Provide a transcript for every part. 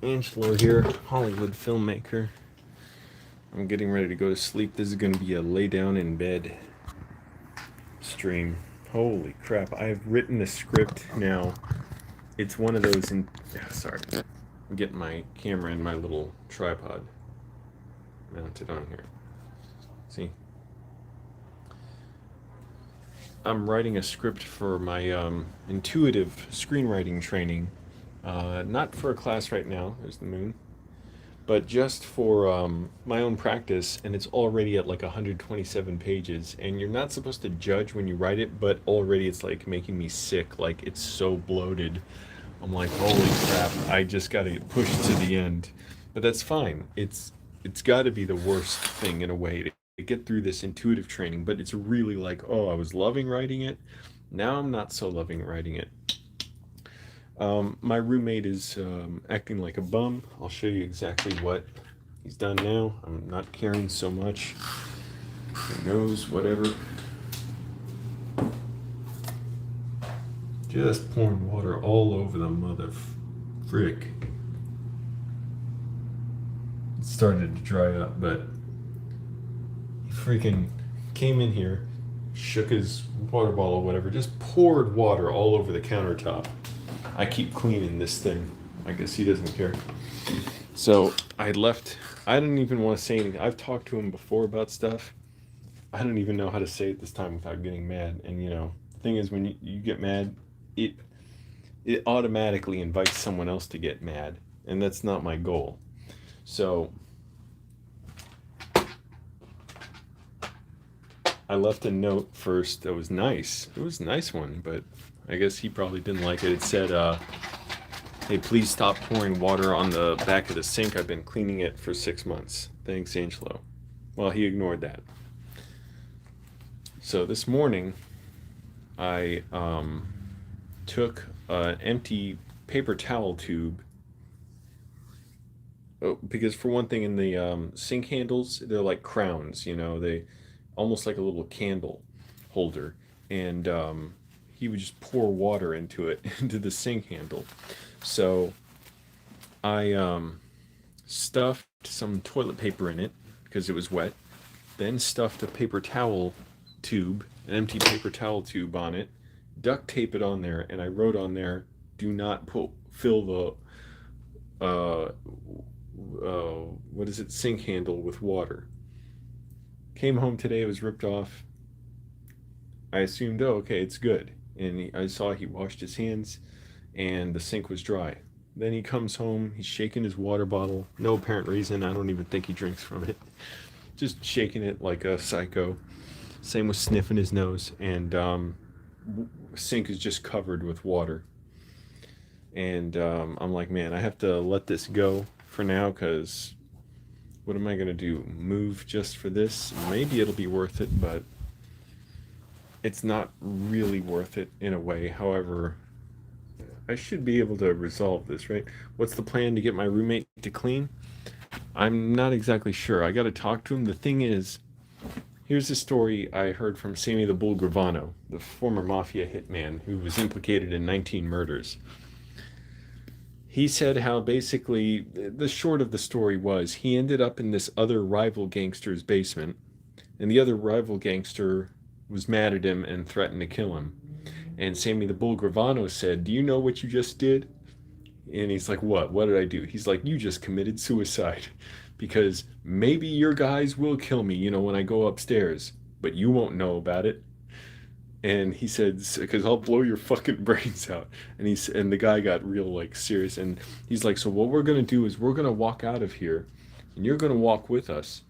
Angelo here, Hollywood filmmaker. I'm getting ready to go to sleep. This is going to be a lay down in bed stream. Holy crap, I've written a script now. It's one of those sorry. I'm getting my camera and my little tripod mounted on here. See? I'm writing a script for my intuitive screenwriting training. Not for a class right now, there's the moon, but just for my own practice, and it's already at like 127 pages, and you're not supposed to judge when you write it, but already it's like making me sick. Like, it's so bloated. I'm like, holy crap, I just got to get pushed to the end. But that's fine. It's got to be the worst thing in a way to get through this intuitive training, but it's really like, oh, I was loving writing it. Now I'm not so loving writing it. My roommate is acting like a bum. I'll show you exactly what he's done now. I'm not caring so much. Who knows, whatever. Just pouring water all over the mother frick. It started to dry up, but he freaking came in here, shook his water bottle or whatever, just poured water all over the countertop. I keep cleaning this thing. I guess he doesn't care. So I left. I didn't even want to say anything. I've talked to him before about stuff. I don't even know how to say it this time without getting mad. And the thing is, when you get mad, it automatically invites someone else to get mad, and that's not my goal. So I left a note first that was nice. It was a nice one, but I guess he probably didn't like it. It said, hey, please stop pouring water on the back of the sink. I've been cleaning it for 6 months. Thanks, Angelo. Well, he ignored that. So this morning, I took an empty paper towel tube. Oh, because for one thing, in the sink handles, they're like crowns, they almost like a little candle holder. And he would just pour water into it, into the sink handle. So I stuffed some toilet paper in it because it was wet, then stuffed a paper towel tube, an empty paper towel tube on it, duct tape it on there, and I wrote on there, do not fill the, what is it, sink handle with water. Came home today, it was ripped off. I assumed, oh, okay, it's good. And I saw he washed his hands and the sink was dry. Then he comes home, he's shaking his water bottle. No apparent reason, I don't even think he drinks from it. Just shaking it like a psycho. Same with sniffing his nose. And sink is just covered with water. And I'm like, man, I have to let this go for now, because what am I going to do? Move just for this? Maybe it'll be worth it, but it's not really worth it in a way. However, I should be able to resolve this, right? What's the plan to get my roommate to clean? I'm not exactly sure. I got to talk to him. The thing is, here's a story I heard from Sammy the Bull Gravano, the former mafia hitman who was implicated in 19 murders. He said how basically the short of the story was he ended up in this other rival gangster's basement, and the other rival gangster was mad at him and threatened to kill him. And Sammy the Bull Gravano said, do you know what you just did? And he's like, what? What did I do? He's like, you just committed suicide, because maybe your guys will kill me, when I go upstairs, but you won't know about it. And he said, because I'll blow your fucking brains out. And the guy got real like serious, and he's like, so what we're gonna do is we're gonna walk out of here, and you're gonna walk with us,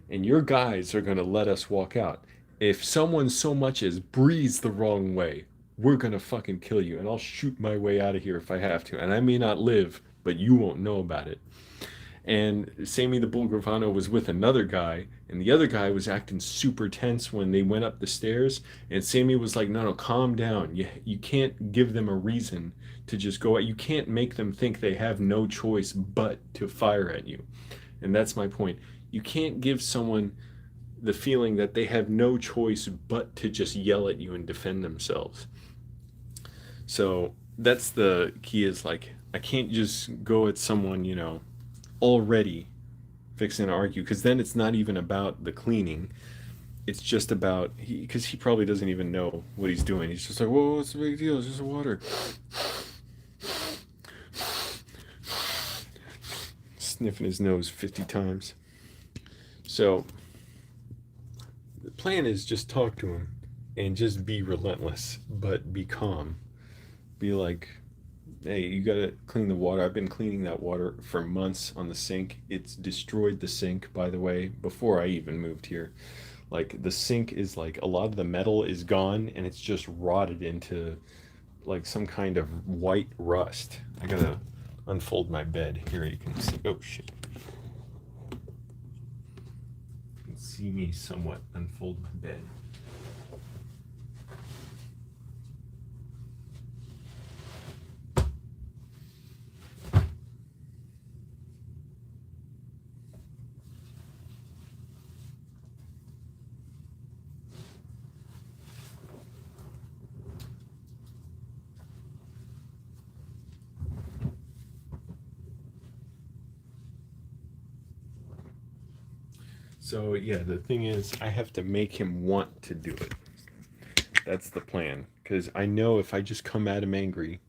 and your guys are gonna let us walk out. If someone so much as breathes the wrong way, we're gonna fucking kill you, and I'll shoot my way out of here if I have to. And I may not live, but you won't know about it. And Sammy the Bull Gravano was with another guy, and the other guy was acting super tense when they went up the stairs. And Sammy was like, no, calm down. You can't give them a reason to just go out. You can't make them think they have no choice but to fire at you. And that's my point. You can't give someone the feeling that they have no choice but to just yell at you and defend themselves. So that's the key, is like, I can't just go at someone, already fixing to argue, because then it's not even about the cleaning. It's just about because he probably doesn't even know what he's doing. He's just like, "Whoa, what's the big deal? It's just water." Sniffing his nose 50 times. So the plan is just talk to him and just be relentless, but be calm. Be like, hey, you gotta clean the water. I've been cleaning that water for months on the sink. It's destroyed the sink, by the way, before I even moved here. Like, the sink is like a lot of the metal is gone and it's just rotted into like some kind of white rust. I gotta unfold my bed. Here you can see. Oh, shit. You can see me somewhat unfold my bed. So yeah, the thing is, I have to make him want to do it. That's the plan. Because I know if I just come at him angry,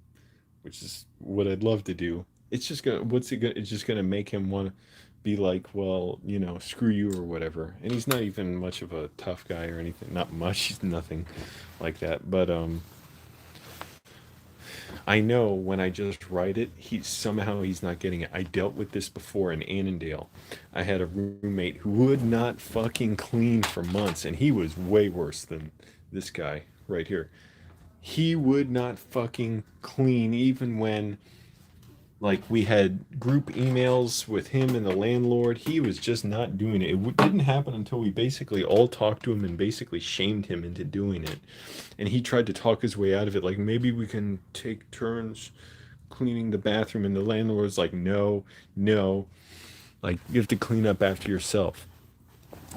which is what I'd love to do, it's just gonna. What's it gonna? It's just gonna make him want to be like, well, screw you or whatever. And he's not even much of a tough guy or anything. Not much. He's nothing like that. But I know when I just write it, he's not getting it. I dealt with this before in Annandale. I had a roommate who would not fucking clean for months, and he was way worse than this guy right here. He would not fucking clean even when like we had group emails with him and the landlord. He was just not doing it. It didn't happen until we basically all talked to him and basically shamed him into doing it. And he tried to talk his way out of it, like maybe we can take turns cleaning the bathroom. And the landlord was like, no, no, like you have to clean up after yourself.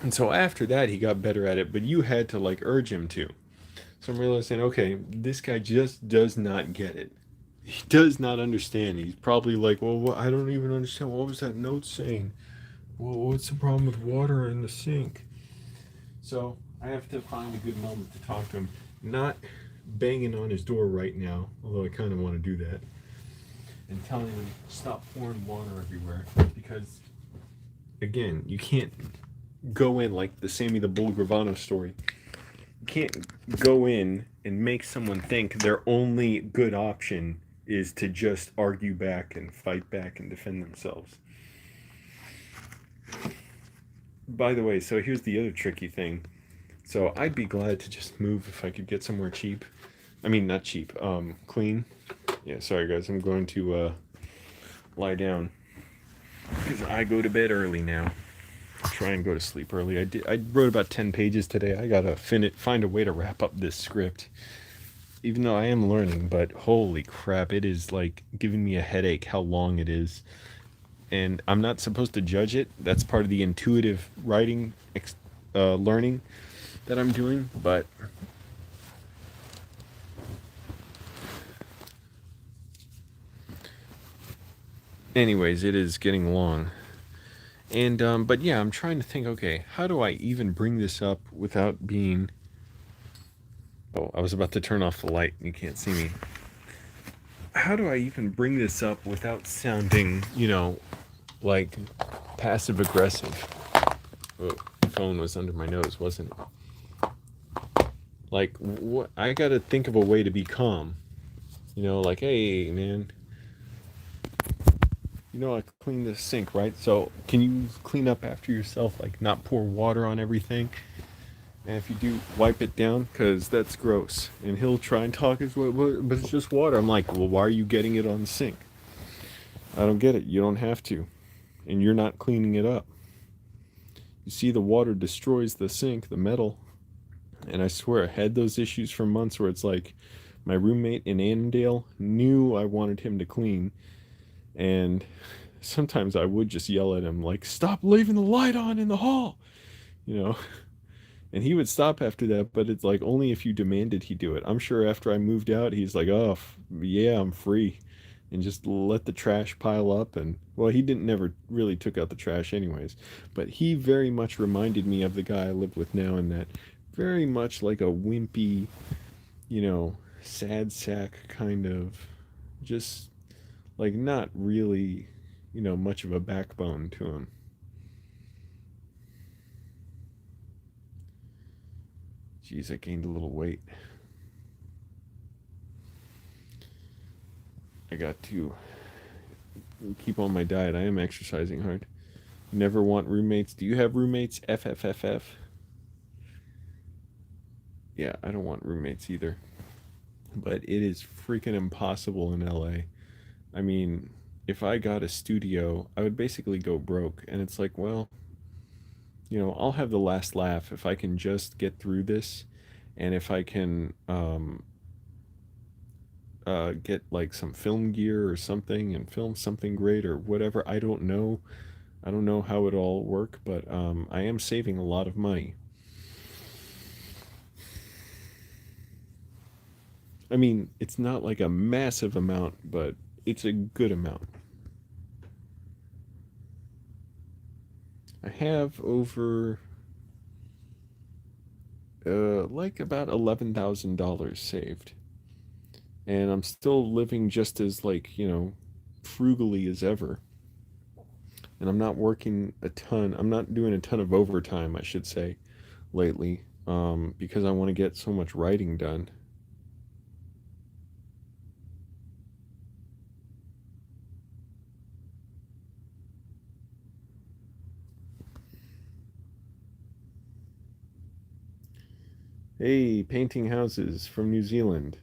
And so after that he got better at it, but you had to like urge him to. So I'm realizing, okay, this guy just does not get it. He does not understand. He's probably like, well, I don't even understand. What was that note saying? Well, what's the problem with water in the sink? So I have to find a good moment to talk to him. Not banging on his door right now, although I kind of want to do that. And telling him, stop pouring water everywhere. Because, again, you can't go in like the Sammy the Bull Gravano story. You can't go in and make someone think their only good option is to just argue back and fight back and defend themselves. By the way, so here's the other tricky thing. So I'd be glad to just move if I could get somewhere cheap. I mean, not cheap, clean. Yeah, sorry guys, I'm going to lie down because I go to bed early now. Try and go to sleep early. I wrote about 10 pages today. I gotta find a way to wrap up this script. Even though I am learning, but holy crap, it is like giving me a headache how long it is. And I'm not supposed to judge it. That's part of the intuitive writing learning that I'm doing. But anyways, it is getting long. And but yeah, I'm trying to think, okay, how do I even bring this up without being... Oh, I was about to turn off the light. You can't see me. How do I even bring this up without sounding, like passive aggressive? Oh, the phone was under my nose, wasn't it? Like, what? I gotta think of a way to be calm. Like, hey, man, I clean the sink, right? So, can you clean up after yourself? Like, not pour water on everything? And if you do, wipe it down, because that's gross. And he'll try and talk his way, but it's just water. I'm like, well, why are you getting it on the sink? I don't get it. You don't have to. And you're not cleaning it up. You see, the water destroys the sink, the metal. And I swear, I had those issues for months where it's like, my roommate in Annandale knew I wanted him to clean. And sometimes I would just yell at him, like, stop leaving the light on in the hall, you know? And he would stop after that, but it's like only if you demanded he do it. I'm sure after I moved out, he's like, oh, yeah, I'm free. and just let the trash pile up. And well, he didn't never really took out the trash anyways, but he very much reminded me of the guy I live with now, in that very much like a wimpy, sad sack kind of, just like not really, much of a backbone to him. Jeez, I gained a little weight. I got to keep on my diet. I am exercising hard. Never want roommates. Do you have roommates? FFFF. Yeah, I don't want roommates either. But it is freaking impossible in LA. I mean, if I got a studio, I would basically go broke. And it's like, well, I'll have the last laugh if I can just get through this, and if I can get like some film gear or something and film something great or whatever. I don't know. I don't know how it all work, but I am saving a lot of money. I mean, it's not like a massive amount, but it's a good amount. I have over like about $11,000 saved, and I'm still living just as like frugally as ever. And I'm not working a ton. I'm not doing a ton of overtime, I should say, lately, because I want to get so much writing done. Hey, Painting Houses from New Zealand.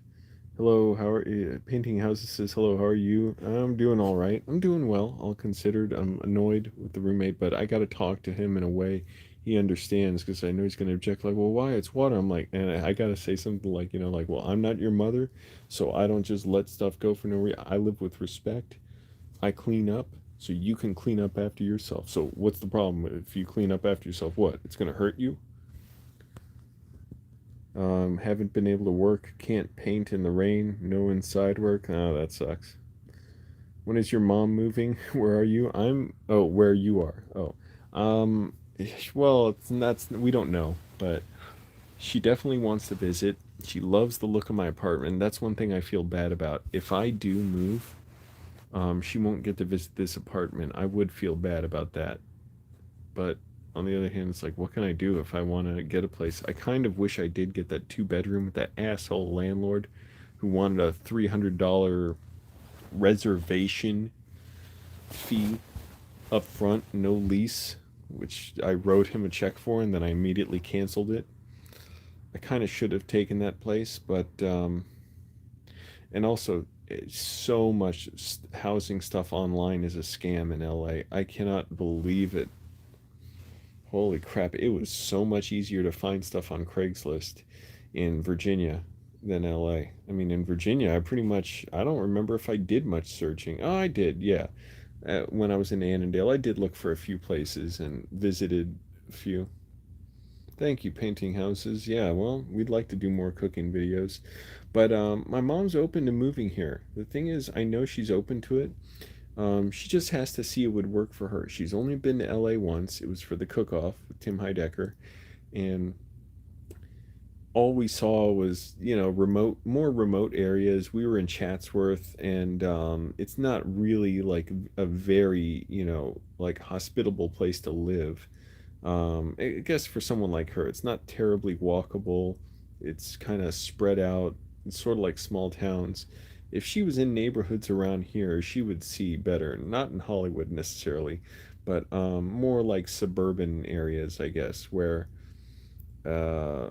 Hello, how are you? Painting Houses says hello. How are you? I'm doing all right. I'm doing well, all considered. I'm annoyed with the roommate, but I got to talk to him in a way he understands, because I know he's going to object. Like, well, why? It's water. I'm like, and I got to say something like, like, well, I'm not your mother, so I don't just let stuff go for no reason. I live with respect. I clean up, so you can clean up after yourself. So what's the problem if you clean up after yourself? What? It's going to hurt you? Haven't been able to work. Can't paint in the rain. No inside work. Oh, that sucks. When is your mom moving? Where are you? Oh, where you are. Oh. Um, well, that's, we don't know, but she definitely wants to visit. She loves the look of my apartment. That's one thing I feel bad about. If I do move, she won't get to visit this apartment. I would feel bad about that. But on the other hand, it's like, what can I do if I want to get a place? I kind of wish I did get that two-bedroom with that asshole landlord who wanted a $300 reservation fee up front, no lease, which I wrote him a check for, and then I immediately canceled it. I kind of should have taken that place, but and also, so much housing stuff online is a scam in LA. I cannot believe it. Holy crap, it was so much easier to find stuff on Craigslist in Virginia than LA. I mean, in Virginia, I don't remember if I did much searching. Oh, I did, yeah. When I was in Annandale, I did look for a few places and visited a few. Thank you, Painting Houses. Yeah, well, we'd like to do more cooking videos. But my mom's open to moving here. The thing is, I know she's open to it. She just has to see it would work for her. She's only been to LA once. It was for the cook-off with Tim Heidecker, and all we saw was, more remote areas. We were in Chatsworth, and it's not really like a very, like hospitable place to live. I guess for someone like her, it's not terribly walkable. It's kind of spread out. It's sort of like small towns. If she was in neighborhoods around here, she would see better. Not in Hollywood necessarily, but more like suburban areas, I guess, where uh,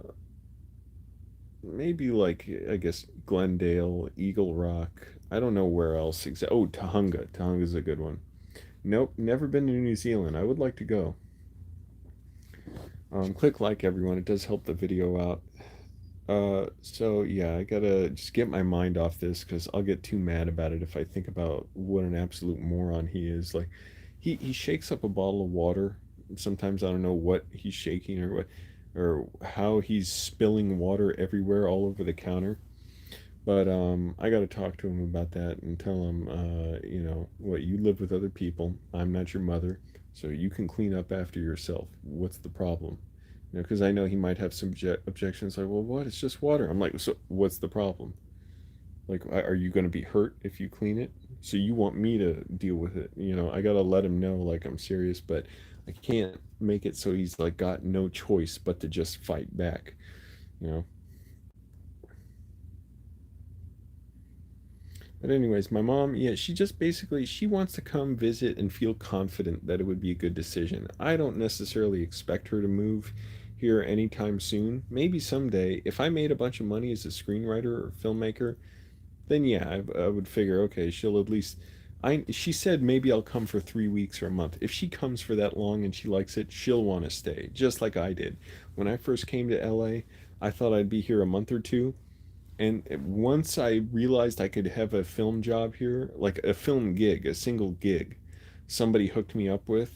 maybe like, I guess, Glendale, Eagle Rock. I don't know where else exactly. Oh, Tahunga. Tahunga's a good one. Nope, never been to New Zealand. I would like to go. Click like, everyone. It does help the video out. So yeah, I gotta just get my mind off this, because I'll get too mad about it if I think about what an absolute moron he is. Like, he shakes up a bottle of water. Sometimes I don't know what he's shaking, or how he's spilling water everywhere all over the counter. But I got to talk to him about that and tell him, what, you live with other people. I'm not your mother, so you can clean up after yourself. What's the problem? Because I know he might have some objections like, well, what? It's just water. I'm like, so what's the problem? Like, are you going to be hurt if you clean it? So you want me to deal with it? I got to let him know, like, I'm serious, but I can't make it so he's like got no choice but to just fight back, you know? But anyways, my mom, yeah, she just basically she wants to come visit and feel confident that it would be a good decision. I don't necessarily expect her to move here anytime soon. Maybe someday, if I made a bunch of money as a screenwriter or filmmaker, then yeah, I would figure, okay, she'll at least. She said maybe I'll come for 3 weeks or a month. If she comes for that long and she likes it, she'll want to stay, just like I did. When I first came to LA, I thought I'd be here a month or two, and once I realized I could have a film job here, like a film gig, a single gig, somebody hooked me up with,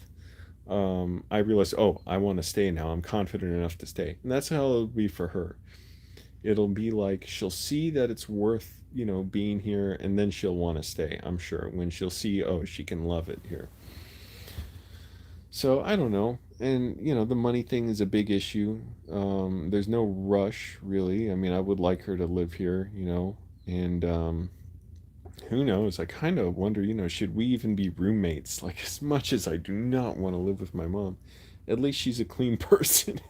I realized, oh, I want to stay now. I'm confident enough to stay. And that's how it'll be for her. It'll be like she'll see that it's worth, being here, and then she'll want to stay, I'm sure, when she'll see, oh, she can love it here. So I don't know. And, the money thing is a big issue. There's no rush, really. I mean, I would like her to live here, and who knows? I kind of wonder, should we even be roommates? Like, as much as I do not want to live with my mom, at least she's a clean person.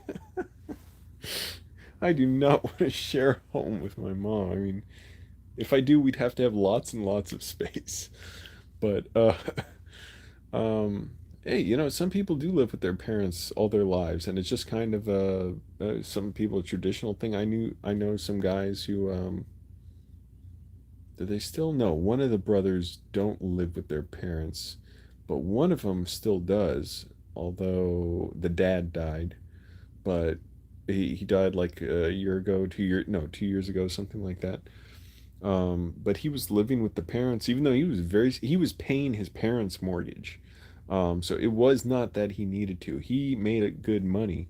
I do not want to share a home with my mom. I mean, if I do, we'd have to have lots and lots of space. But, um, hey, some people do live with their parents all their lives, and it's just kind of some people a traditional thing. I know some guys who, do they still know? One of the brothers don't live with their parents, but one of them still does, although the dad died. But he died like a year ago, 2 years, no, 2 years ago, something like that. But he was living with the parents, even though he was paying his parents' mortgage. So it was not that he needed to. He made it good money,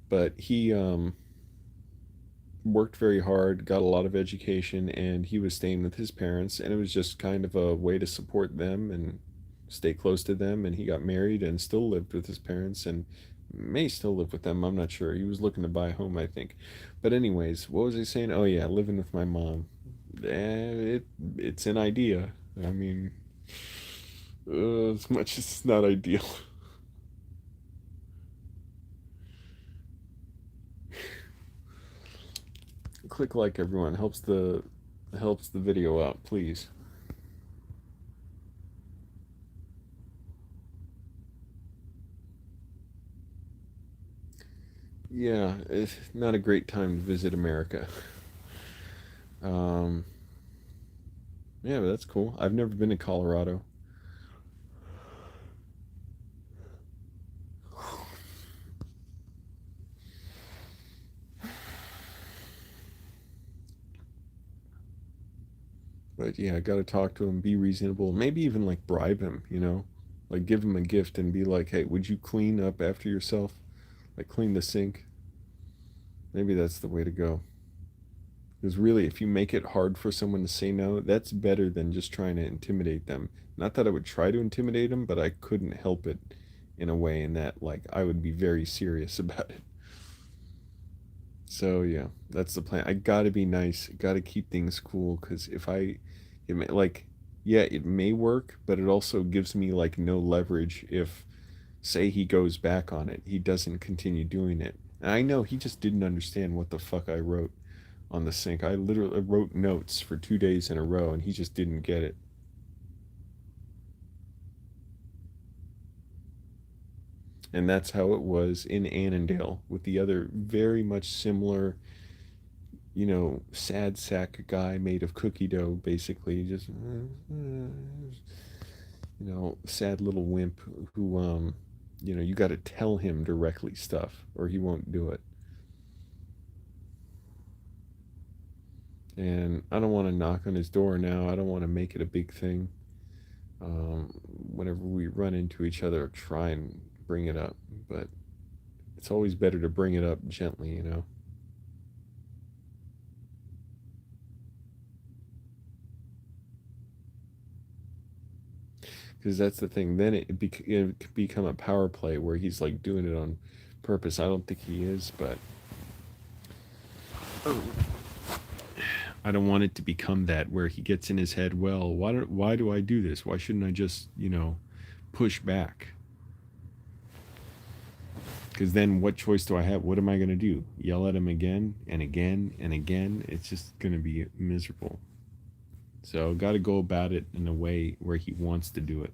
but he worked very hard, got a lot of education, and he was staying with his parents, and it was just kind of a way to support them and stay close to them. And he got married and still lived with his parents and may still live with them. I'm not sure. He was looking to buy a home, I think. But anyways, what was I saying? Oh yeah, living with my mom. It's an idea. I mean, as much as it's not ideal. Click like, everyone, helps the video out, please. Yeah, it's not a great time to visit America. Um, yeah, but that's cool. I've never been to Colorado. But yeah, I got to talk to him, be reasonable, maybe even like bribe him, like give him a gift and be like, hey, would you clean up after yourself? Like clean the sink. Maybe that's the way to go. Because really, if you make it hard for someone to say no, that's better than just trying to intimidate them. Not that I would try to intimidate them, but I couldn't help it in a way in that, like, I would be very serious about it. So yeah, that's the plan. I gotta be nice. Gotta keep things cool. Because it may, like, yeah, it may work, but it also gives me like no leverage if, say, he goes back on it. He doesn't continue doing it. And I know he just didn't understand what the fuck I wrote on the sink. I literally wrote notes for 2 days in a row, and he just didn't get it. And that's how it was in Annandale with the other very much similar, sad sack guy made of cookie dough, basically. Just, sad little wimp who, you got to tell him directly stuff or he won't do it. And I don't want to knock on his door now. I don't want to make it a big thing. Whenever we run into each other, try and bring it up. But it's always better to bring it up gently. Because that's the thing. Then it could become a power play where he's like doing it on purpose. I don't think he is, but I don't want it to become that where he gets in his head. Well, why do I do this? Why shouldn't I just push back? Because then what choice do I have? What am I going to do? Yell at him again and again and again? It's just going to be miserable. So got to go about it in a way where he wants to do it.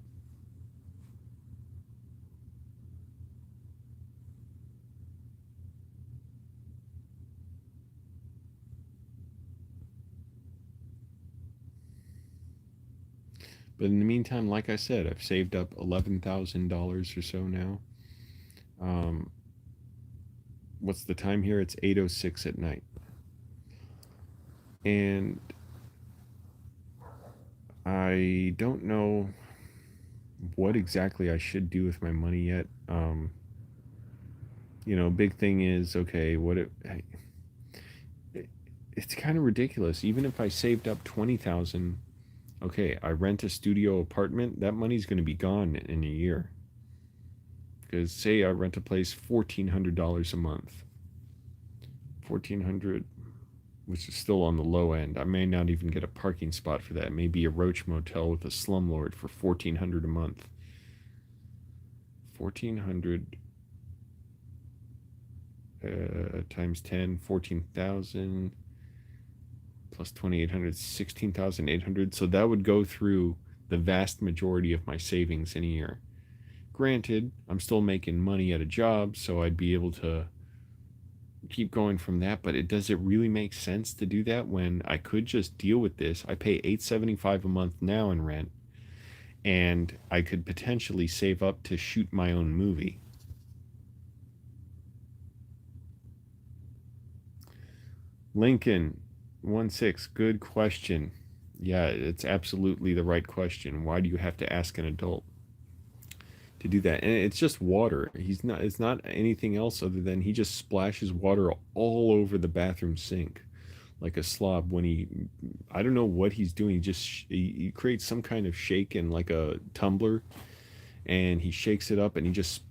But in the meantime, like I said, I've saved up $11,000 or so now. Um, what's the time here? It's 8:06 at night, and I don't know what exactly I should do with my money yet. Big thing is okay. It's kind of ridiculous. Even if I saved up 20,000, okay, I rent a studio apartment. That money's going to be gone in a year. Because say I rent a place $1,400 a month, 1,400, which is still on the low end. I may not even get a parking spot for that. Maybe a Roach Motel with a slumlord for 1,400 a month. 1,400 times 10, 14,000 plus 2,800, 16,800. So that would go through the vast majority of my savings in a year. Granted, I'm still making money at a job, so I'd be able to keep going from that, but does it really make sense to do that when I could just deal with this? I pay $875 a month now in rent, and I could potentially save up to shoot my own movie. Lincoln 16, good question. Yeah, it's absolutely the right question. Why do you have to ask an adult to do that? And it's just water. It's not anything else other than he just splashes water all over the bathroom sink like a slob when I don't know what he's doing. He creates some kind of shake in like a tumbler, and he shakes it up and he just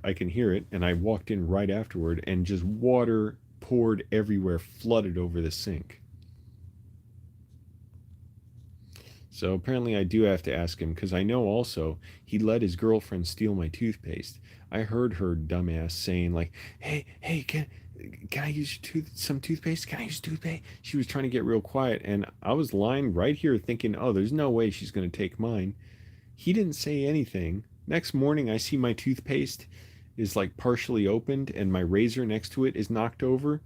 I can hear it, and I walked in right afterward and just water poured everywhere, flooded over the sink. So apparently I do have to ask him, because I know also he let his girlfriend steal my toothpaste. I heard her dumbass saying like, "Hey, can I use some toothpaste? Can I use toothpaste?" She was trying to get real quiet, and I was lying right here thinking, "Oh, there's no way she's going to take mine." He didn't say anything. Next morning, I see my toothpaste is like partially opened, and my razor next to it is knocked over.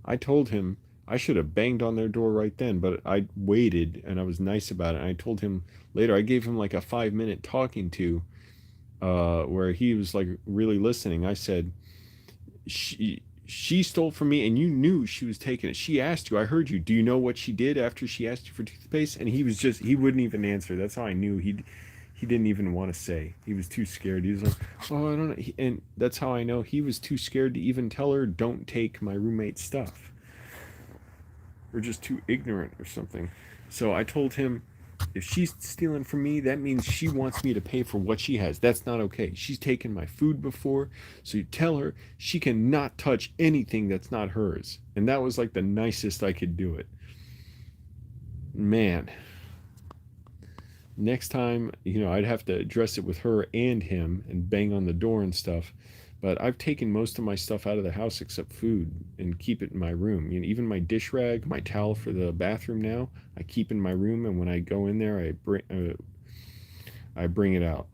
I told him I should have banged on their door right then, but I waited and I was nice about it. And I told him later, I gave him like a 5 minute talking to, where he was like really listening. I said, she stole from me and you knew she was taking it. She asked you, I heard you. Do you know what she did after she asked you for toothpaste? And he wouldn't even answer. That's how I knew he didn't even want to say. He was too scared. He was like, "Oh, I don't know." And that's how I know he was too scared to even tell her, "Don't take my roommate's stuff." Or just too ignorant or something. So I told him, if she's stealing from me, that means she wants me to pay for what she has. That's not okay. She's taken my food before, so you tell her she cannot touch anything that's not hers. And that was like the nicest I could do it. Man, next time, I'd have to address it with her and him and bang on the door and stuff. But I've taken most of my stuff out of the house except food and keep it in my room. Even my dish rag, my towel for the bathroom now, I keep in my room, and when I go in there, I bring it out.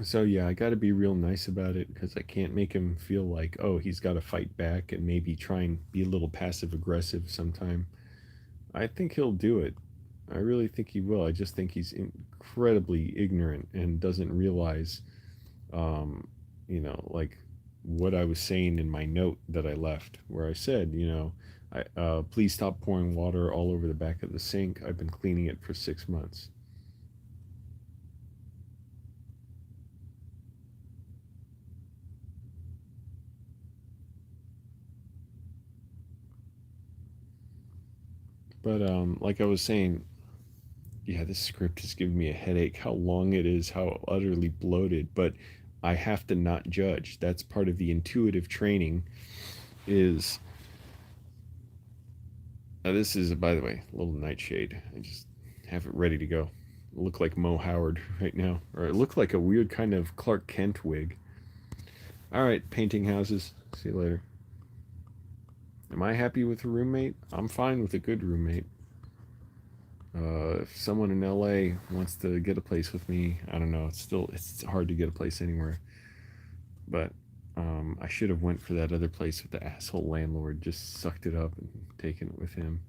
So yeah, I got to be real nice about it because I can't make him feel like, oh, he's got to fight back and maybe try and be a little passive aggressive sometime. I think he'll do it. I really think he will. I just think he's incredibly ignorant and doesn't realize, like what I was saying in my note that I left, where I said, please stop pouring water all over the back of the sink. I've been cleaning it for 6 months. But like I was saying, yeah, this script is giving me a headache. How long it is, how utterly bloated. But I have to not judge. That's part of the intuitive training. Is this is, by the way, a little nightshade. I just have it ready to go. I look like Mo Howard right now, or it looked like a weird kind of Clark Kent wig. All right, painting houses. See you later. Am I happy with a roommate? I'm fine with a good roommate. If someone in LA wants to get a place with me, I don't know. It's hard to get a place anywhere. But I should have went for that other place with the asshole landlord. Just sucked it up and taken it with him.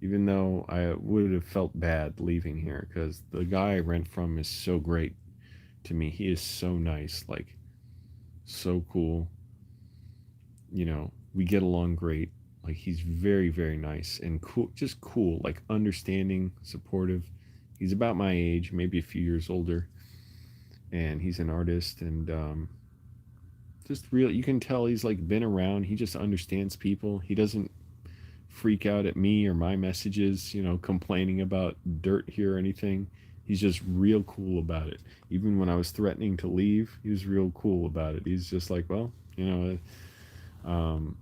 Even though I would have felt bad leaving here, because the guy I rent from is so great to me. He is so nice, like so cool. We get along great. Like he's very, very nice and cool, just cool, like understanding, supportive. He's about my age, maybe a few years older, and he's an artist and just real. You can tell he's like been around. He just understands people. He doesn't freak out at me or my messages, complaining about dirt here or anything. He's just real cool about it. Even when I was threatening to leave, he was real cool about it. He's just like, well, um,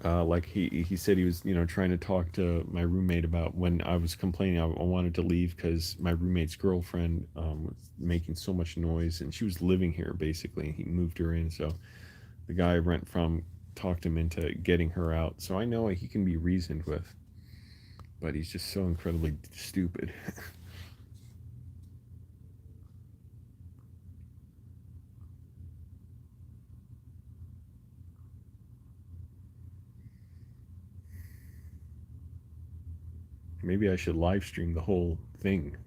like he said he was trying to talk to my roommate about when I was complaining I wanted to leave because my roommate's girlfriend was making so much noise and she was living here basically. He moved her in, so the guy I rent from talked him into getting her out. So I know he can be reasoned with, but he's just so incredibly stupid. Maybe I should live stream the whole thing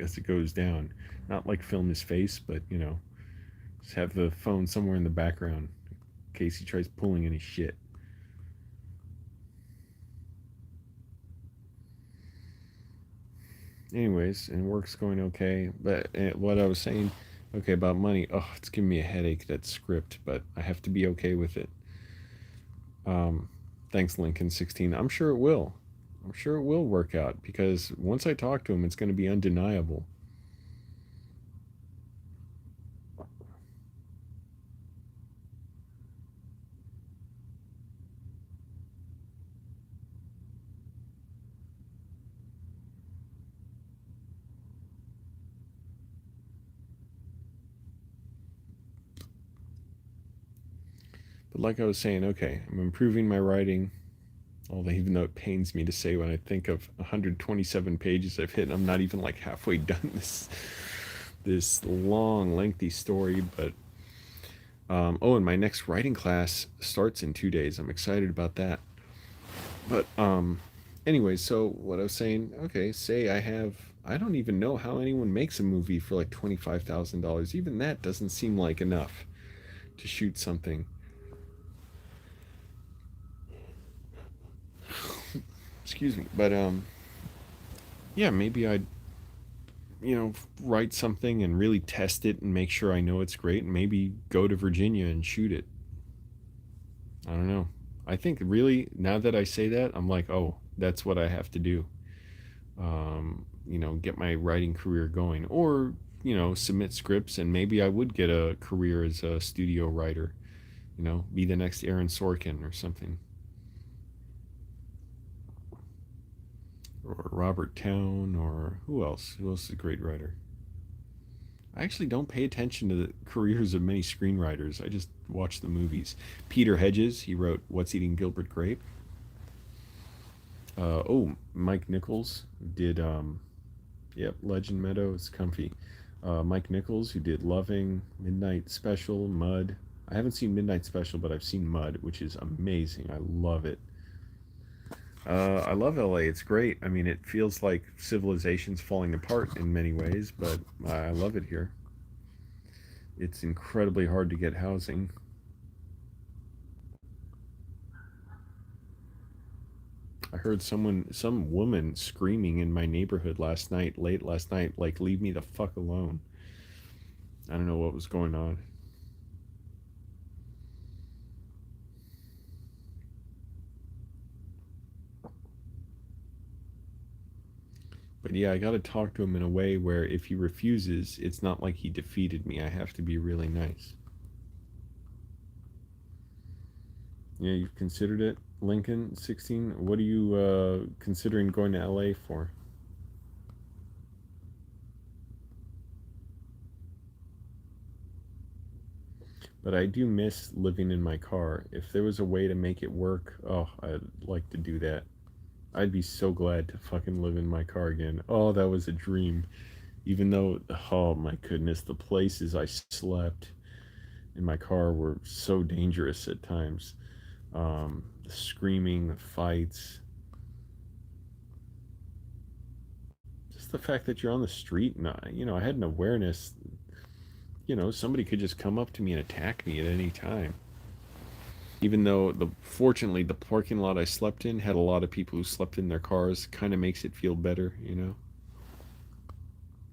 as it goes down. Not like film his face, but just have the phone somewhere in the background in case he tries pulling any shit. Anyways, and work's going okay. But what I was saying, okay, about money, oh, it's giving me a headache, that script, but I have to be okay with it. Um, Thanks, Lincoln 16. I'm sure it will. I'm sure it will work out because once I talk to him, it's going to be undeniable. But like I was saying, okay, I'm improving my writing. Although, even though it pains me to say when I think of 127 pages I've hit, I'm not even like halfway done this long, lengthy story. But oh, and my next writing class starts in 2 days. I'm excited about that. But anyway, so what I was saying, okay, say I don't even know how anyone makes a movie for like $25,000. Even that doesn't seem like enough to shoot something. Excuse me, but yeah, maybe I'd write something and really test it and make sure I know it's great, and maybe go to Virginia and shoot it. I don't know. I think really now that I say that, I'm like, oh, that's what I have to do. Get my writing career going, or submit scripts, and maybe I would get a career as a studio writer. Be the next Aaron Sorkin or something, or Robert Town, or who else? Who else is a great writer? I actually don't pay attention to the careers of many screenwriters. I just watch the movies. Peter Hedges, he wrote What's Eating Gilbert Grape. Oh, Mike Nichols did, yep, Legend Meadow. It's comfy. Mike Nichols, who did Loving, Midnight Special, Mud. I haven't seen Midnight Special, but I've seen Mud, which is amazing. I love it. I love LA. It's great. I mean, it feels like civilization's falling apart in many ways, but I love it here. It's incredibly hard to get housing. I heard some woman screaming in my neighborhood late last night, like, leave me the fuck alone. I don't know what was going on. But yeah, I got to talk to him in a way where if he refuses, it's not like he defeated me. I have to be really nice. Yeah, you've considered it, Lincoln 16. What are you considering going to LA for? But I do miss living in my car. If there was a way to make it work, oh, I'd like to do that. I'd be so glad to fucking live in my car again. Oh, that was a dream. Even though, oh my goodness, the places I slept in my car were so dangerous at times. The screaming, the fights, just the fact that you're on the street and I had an awareness. Somebody could just come up to me and attack me at any time. Even though fortunately the parking lot I slept in had a lot of people who slept in their cars, kind of makes it feel better.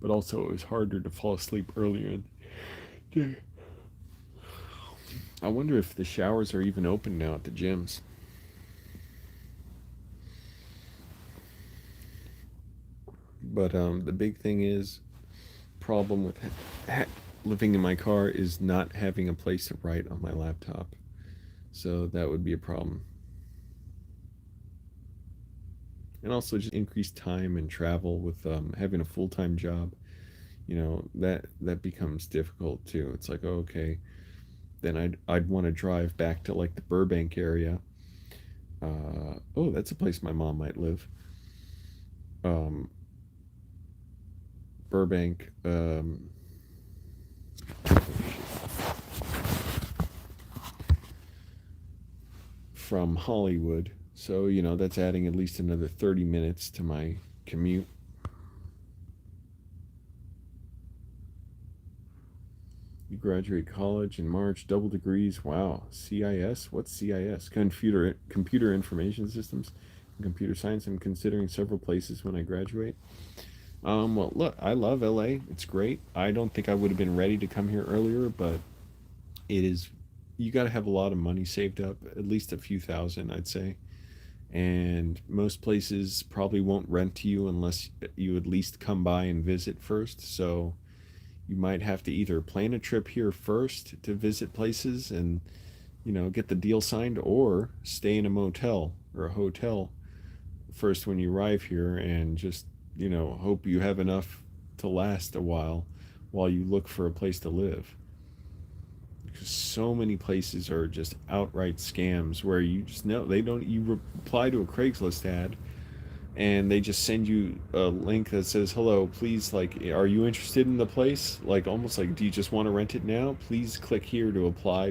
But also it was harder to fall asleep earlier in the day. I wonder if the showers are even open now at the gyms. But the big thing is problem with living in my car is not having a place to write on my laptop. So that would be a problem. And also just increased time and travel with having a full-time job. That becomes difficult too. It's like, oh, okay, then I'd want to drive back to like the Burbank area. Oh, that's a place my mom might live. Um, Burbank. From Hollywood. So, that's adding at least another 30 minutes to my commute. You graduate college in March, double degrees. Wow. CIS? What's CIS? Computer Information Systems, Computer Science. I'm considering several places when I graduate. Well, look, I love LA. It's great. I don't think I would have been ready to come here earlier, but it is. You got to have a lot of money saved up, at least a few thousand, I'd say. And most places probably won't rent to you unless you at least come by and visit first. So you might have to either plan a trip here first to visit places and get the deal signed, or stay in a motel or a hotel first when you arrive here and just hope you have enough to last a while you look for a place to live, because so many places are just outright scams where you just know they don't. You reply to a Craigslist ad and they just send you a link that says, hello, please, like, are you interested in the place, like almost like, do you just want to rent it now, please click here to apply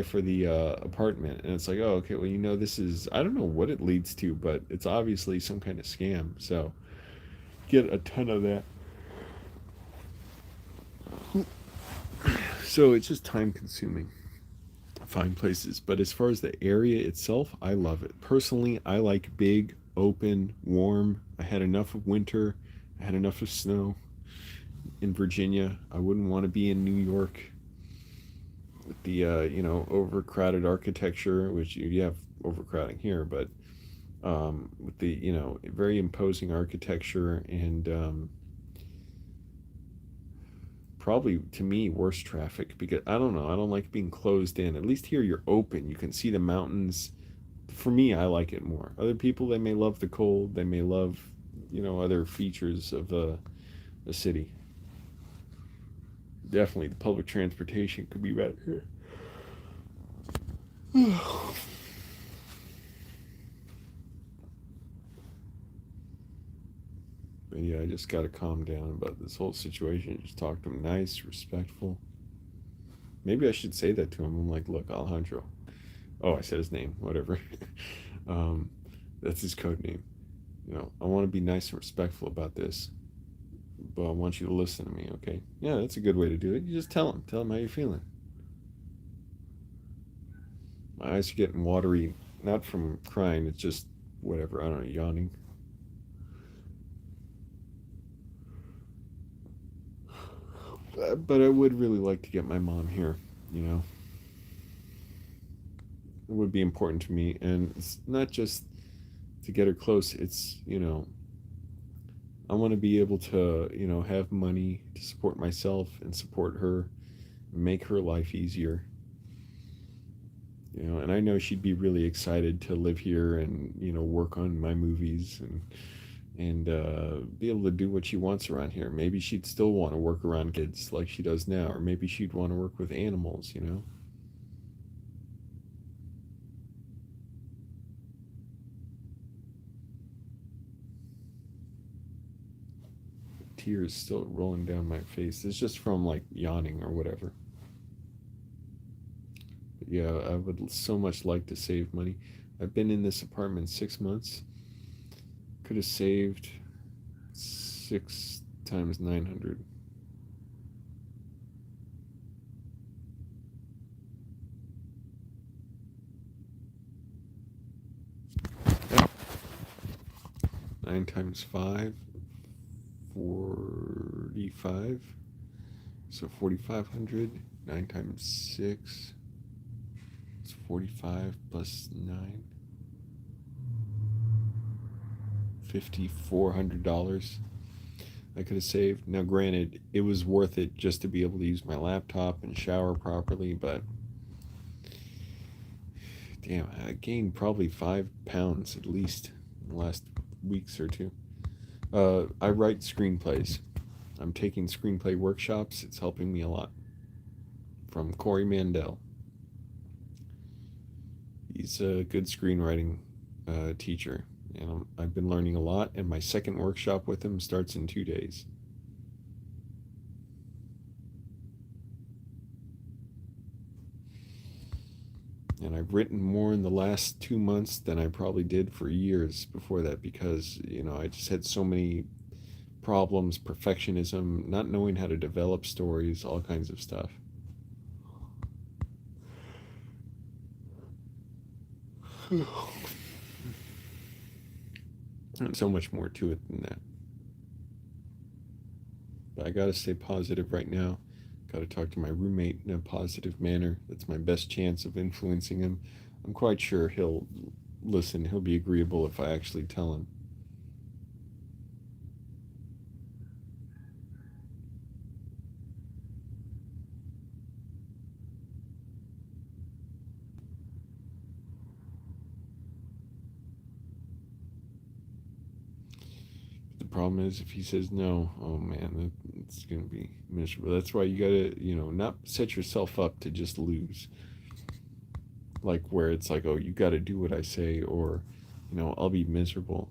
for the apartment. And it's like, oh, okay, well, this is, I don't know what it leads to, but it's obviously some kind of scam. So get a ton of that. So it's just time consuming to find places. But as far as the area itself, I love it. Personally, I like big, open, warm. I had enough of winter. I had enough of snow in Virginia. I wouldn't want to be in New York with the overcrowded architecture, which you have overcrowding here, but with the very imposing architecture and probably to me worse traffic, because I don't know, I don't like being closed in. At least here you're open, you can see the mountains. For me, I like it more. Other people, they may love the cold, they may love other features of the city. Definitely the public transportation could be better here. But yeah, I just gotta calm down about this whole situation. Just talk to him nice, respectful. Maybe I should say that to him. I'm like, look, Alejandro. Oh, I said his name. Whatever. um, that's his code name. I want to be nice and respectful about this, but I want you to listen to me, okay? Yeah, that's a good way to do it. You just tell him. Tell him how you're feeling. My eyes are getting watery, not from crying. It's just whatever. I don't know, yawning. But I would really like to get my mom here. You know, it would be important to me, and it's not just to get her close. It's I want to be able to, have money to support myself and support her, make her life easier. And I know she'd be really excited to live here and work on my movies and be able to do what she wants around here. Maybe she'd still want to work around kids like she does now, or maybe she'd want to work with animals. Tears still rolling down my face. It's just from like yawning or whatever. But yeah, I would so much like to save money. I've been in this apartment 6 months. Could have saved 6 times 900. Yeah. 9 times 5, 45. So 4,500. 9 times 6. It's 45 plus 9. $5,400 I could have saved. Now, granted, it was worth it just to be able to use my laptop and shower properly, but damn, I gained probably 5 pounds at least in the last weeks or two. I write screenplays. I'm taking screenplay workshops. It's helping me a lot. From Corey Mandel. He's a good screenwriting teacher, and I've been learning a lot. And my second workshop with him starts in 2 days. And I've written more in the last 2 months than I probably did for years before that because, I just had so many problems, perfectionism, not knowing how to develop stories, all kinds of stuff. And so much more to it than that. But I gotta stay positive right now. Gotta talk to my roommate in a positive manner. That's my best chance of influencing him. I'm quite sure he'll listen, he'll be agreeable if I actually tell him. The problem is if he says no, oh man, it's gonna be miserable. That's why you gotta, not set yourself up to just lose. Like where it's like, oh, you gotta do what I say, or, I'll be miserable.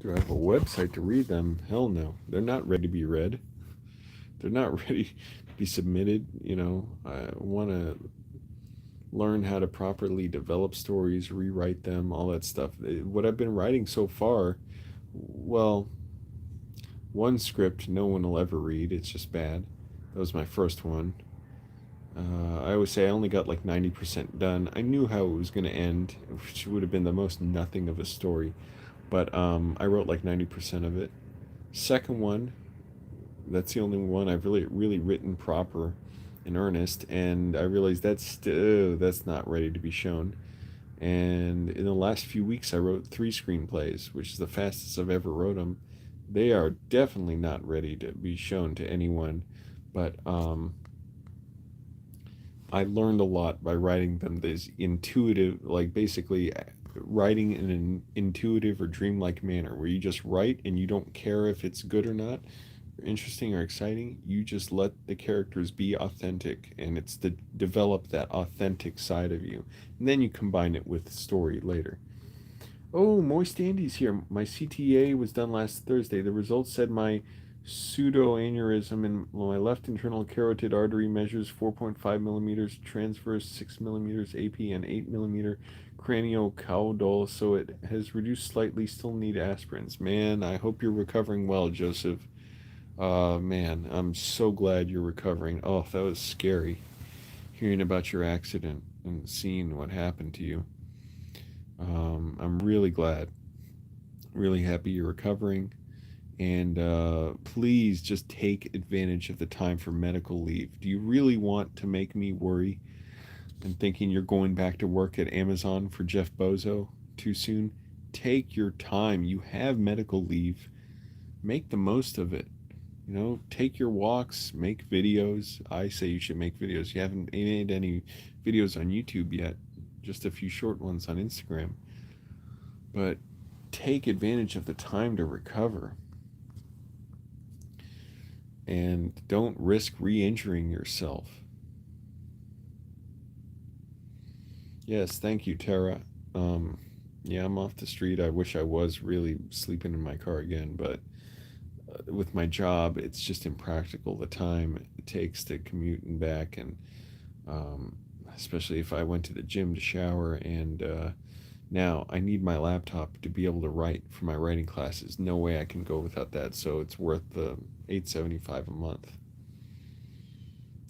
Do I have a website to read them? Hell no. They're not ready to be read. They're not ready to be submitted. I want to learn how to properly develop stories, rewrite them, all that stuff. What I've been writing so far, well, one script no one will ever read. It's just bad. That was my first one. I always say I only got like 90% done. I knew how it was going to end, which would have been the most nothing of a story. But I wrote like 90% of it. Second one, that's the only one I've really written proper in earnest, and I realized that's not ready to be shown. And in the last few weeks, I wrote 3 screenplays, which is the fastest I've ever wrote them. They are definitely not ready to be shown to anyone, but I learned a lot by writing them. This intuitive, like basically writing in an intuitive or dreamlike manner, where you just write and you don't care if it's good or not, interesting or exciting. You just let the characters be authentic, and it's to develop that authentic side of you, and then you combine it with story later. Oh, Moist Andy's here. My CTA was done last Thursday. The results said my pseudoaneurysm in my left internal carotid artery measures 4.5 millimeters, transverse 6 millimeters AP, and 8 millimeter craniocaudal, so it has reduced slightly. Still need aspirins. Man, I hope you're recovering well, Joseph. Man, I'm so glad you're recovering. Oh, that was scary hearing about your accident. and seeing what happened to you. I'm really glad, really happy you're recovering. And please just take advantage of the time for medical leave. Do you really want to make me worry and thinking you're going back to work at Amazon for Jeff Bozo too soon? Take your time. You have medical leave. Make the most of it. Take your walks, make videos. I say you should make videos. You haven't made any videos on YouTube yet, just a few short ones on Instagram. But take advantage of the time to recover. And don't risk re-injuring yourself. Yes, thank you, Tara. Yeah, I'm off the street. I wish I was really sleeping in my car again, but with my job, it's just impractical. The time it takes to commute and back, and um, especially if I went to the gym to shower, and now I need my laptop to be able to write for my writing classes. No way I can go without that, so it's worth the $875 a month.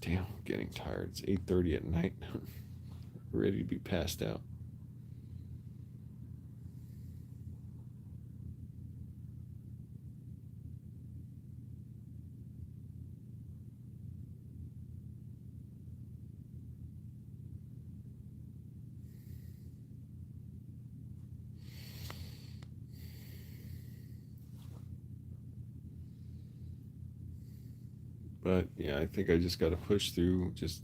Damn, I'm getting tired. It's 8:30 at night. Ready to be passed out. But yeah, I think I just got to push through, just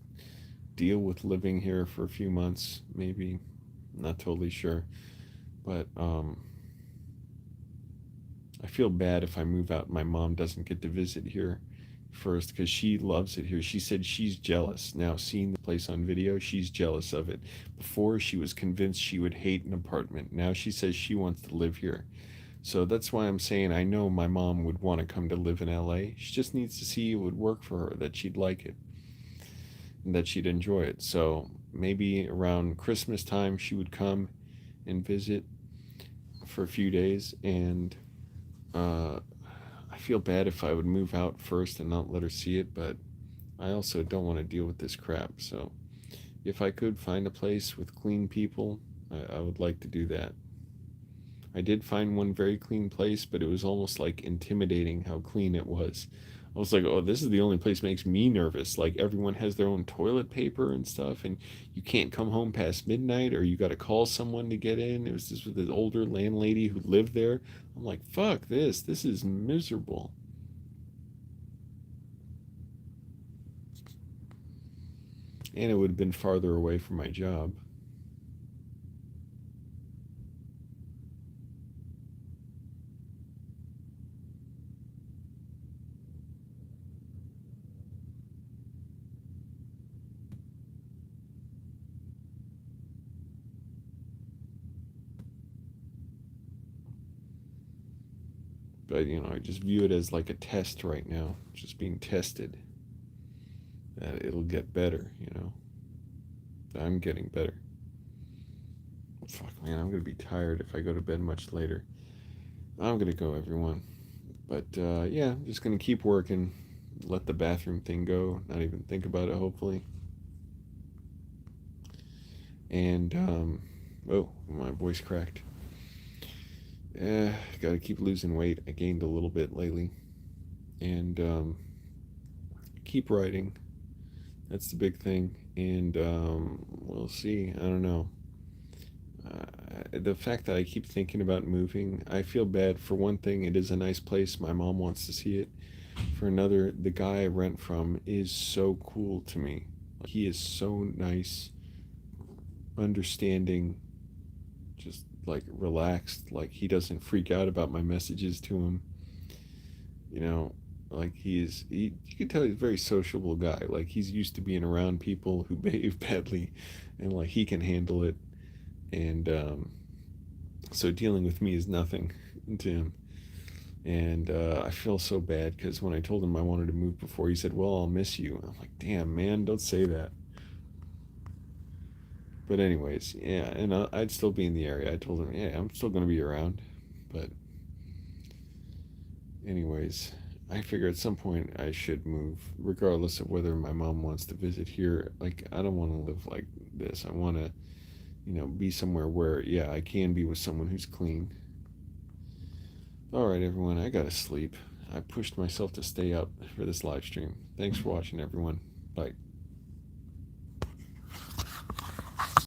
deal with living here for a few months, maybe. Not totally sure. But I feel bad if I move out and my mom doesn't get to visit here first because she loves it here. She said she's jealous. Now, seeing the place on video, she's jealous of it. Before, she was convinced she would hate an apartment. Now she says she wants to live here. So that's why I'm saying I know my mom would want to come to live in LA. She just needs to see it would work for her, that she'd like it, and that she'd enjoy it. So maybe around Christmas time she would come and visit for a few days. And uh, I feel bad if I would move out first and not let her see it, but I also don't want to deal with this crap. So if I could find a place with clean people, I would like to do that. I did find one very clean place, but it was almost like intimidating how clean it was. I was like, oh, this is the only place makes me nervous. Like everyone has their own toilet paper and stuff, and you can't come home past midnight, or you got to call someone to get in. It was just with this older landlady who lived there. I'm like, fuck this. This is miserable. And it would have been farther away from my job. But, I just view it as like a test right now, just being tested. That it'll get better. I'm getting better. Fuck, man, I'm gonna be tired if I go to bed much later. I'm gonna go, everyone. But yeah, I'm just gonna keep working. Let the bathroom thing go. Not even think about it. Hopefully. And oh, my voice cracked. Gotta keep losing weight. I gained a little bit lately, and keep writing. That's the big thing. And we'll see. I don't know. The fact that I keep thinking about moving, I feel bad. For one thing, it is a nice place. My mom wants to see it. For another, the guy I rent from is so cool to me. He is so nice, understanding, just like relaxed. Like he doesn't freak out about my messages to him. You know, like you can tell he's a very sociable guy. Like he's used to being around people who behave badly, and like he can handle it. And so dealing with me is nothing to him. And I feel so bad because when I told him I wanted to move before, he said, "Well, I'll miss you." I'm like, "Damn, man, don't say that." But anyways, yeah, and I'd still be in the area. I told him, "Yeah, I'm still gonna be around." But anyways, I figure at some point I should move, regardless of whether my mom wants to visit here. Like, I don't want to live like this. I want to, be somewhere where, yeah, I can be with someone who's clean. All right, everyone, I gotta sleep. I pushed myself to stay up for this live stream. Thanks for watching, everyone. Bye.